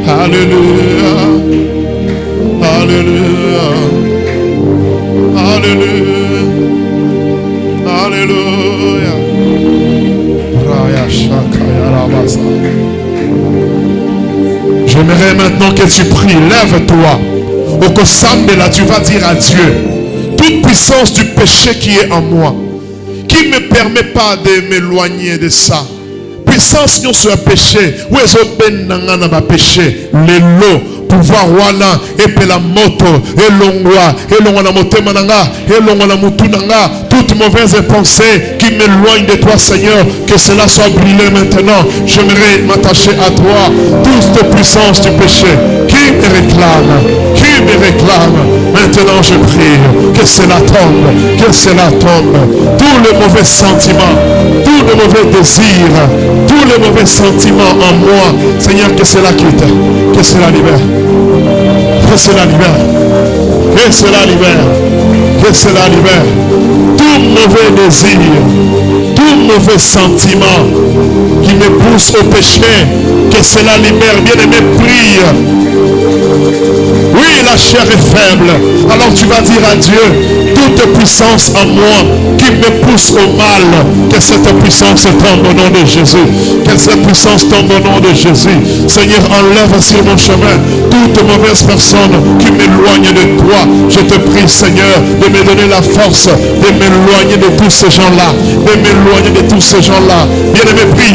Alléluia. Alléluia. Alléluia. Alléluia. J'aimerais maintenant que tu pries. Lève-toi. Au Kosambe là, tu vas dire à Dieu: toute puissance du péché qui est en moi, qui ne me permet pas de m'éloigner de ça. Puissance non sur le péché. Où est-ce que ma péché? Les lots. Pouvoir wana epela moto elongwa na motema nanga elongwa na mutu nanga, toute mauvaise pensée qui m'éloigne de toi, Seigneur, que cela soit brûlé maintenant. J'aimerais m'attacher à toi. Toute puissance du péché qui me réclame, maintenant je prie que cela tombe, que cela tombe. Tous les mauvais sentiments, tous les mauvais désirs, tous les mauvais sentiments en moi, Seigneur, que cela quitte, que cela libère. Que cela libère. Que cela libère. Que cela libère. Tout mauvais désir, tout mauvais sentiment qui me pousse au péché, que cela libère. Bien-aimé, prie. Oui, la chair est faible. Alors tu vas dire à Dieu: toute puissance en moi qui me pousse au mal, que cette puissance tombe au nom de Jésus. Que cette puissance tombe au nom de Jésus. Seigneur, enlève sur mon chemin toute mauvaise personne qui m'éloigne de toi. Je te prie, Seigneur, de me donner la force de m'éloigner de tous ces gens-là. De m'éloigner de tous ces gens-là. Bien-aimé, prie.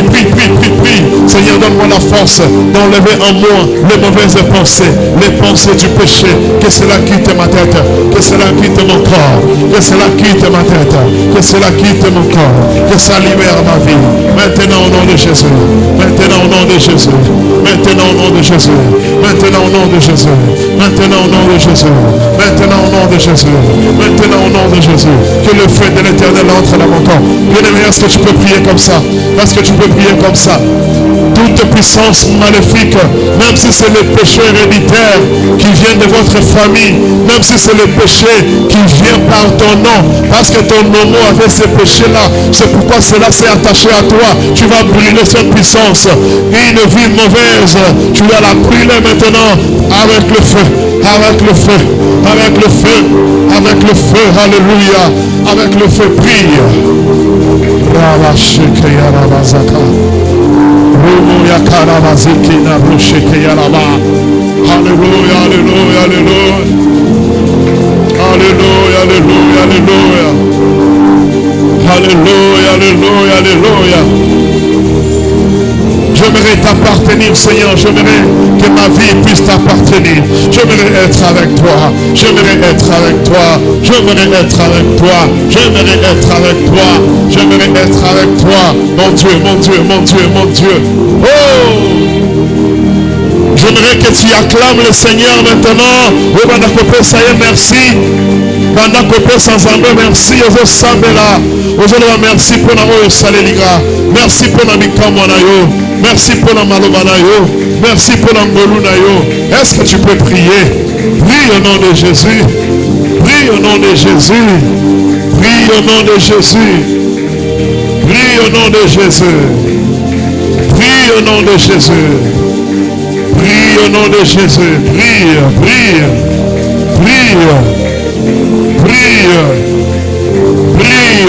Seigneur, donne-moi la force d'enlever en moi les mauvaises pensées, les pensées du péché. Que cela quitte ma tête, que cela quitte mon corps, que cela quitte ma tête, que cela quitte mon corps, que ça libère ma vie. Maintenant au nom de Jésus, maintenant au nom de Jésus, maintenant au nom de Jésus, maintenant au nom de Jésus, maintenant au nom de Jésus, maintenant au nom de Jésus, maintenant au nom de Jésus. Que le feu de l'Éternel entre dans mon corps. Bien-aimé, est-ce que tu peux prier comme ça? Est-ce que tu peux prier comme ça? Toute puissance maléfique, même si c'est le péché héréditaire qui vient de votre famille, même si c'est le péché qui vient par ton nom, parce que ton nom avait ce péché-là, c'est pourquoi cela s'est attaché à toi. Tu vas brûler cette puissance. Une vie mauvaise, tu vas la brûler maintenant avec le feu, avec le feu, avec le feu, avec le feu. Alléluia, avec le feu. Prie. Alléluia, alléluia, alléluia. Alléluia, alléluia, alléluia. Alléluia, alléluia, alléluia. J'aimerais t'appartenir, Seigneur. J'aimerais que ma vie puisse t'appartenir. J'aimerais être avec toi. J'aimerais être avec toi. J'aimerais être avec toi. J'aimerais être avec toi. J'aimerais être avec toi. Mon Dieu, mon Dieu, mon Dieu, mon Dieu. Oh! J'aimerais que tu acclames le Seigneur maintenant. Oh, Banakopé, ça y est, merci. Banakopé, sans ambe, merci. Ozo Sambela. Ozo merci pour la Oyo Saleliga. Merci pour la Mikamwanayo. Merci pour la Malobanayo. Merci pour la Ngolunayo. Est-ce que tu peux prier? Prie au nom de Jésus. Prie au nom de Jésus. Prie au nom de Jésus. Prie au nom de Jésus. Prie au nom de Jésus. Prie au nom de Jésus. Prie, prie, prie, prie, prie,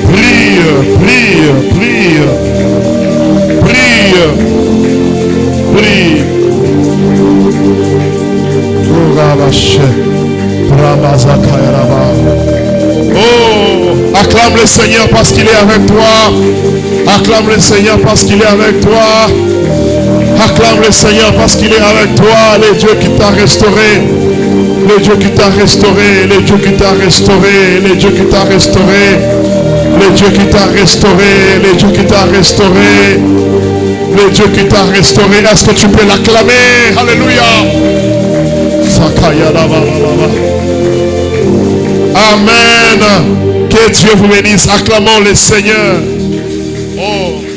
prie, prie, prie, prie, prie. Oh, acclame le Seigneur parce qu'il est avec toi. Acclame le Seigneur parce qu'il est avec toi. Acclame le Seigneur parce qu'il est avec toi. Le Dieu qui t'a restauré. Le Dieu qui t'a restauré. Le Dieu qui t'a restauré. Le Dieu qui t'a restauré. Le Dieu qui t'a restauré. Le Dieu qui t'a restauré. Le Dieu qui t'a restauré. Est-ce que tu peux l'acclamer? Alléluia. Amen. Que Dieu vous bénisse. Acclamons le Seigneur. Oh.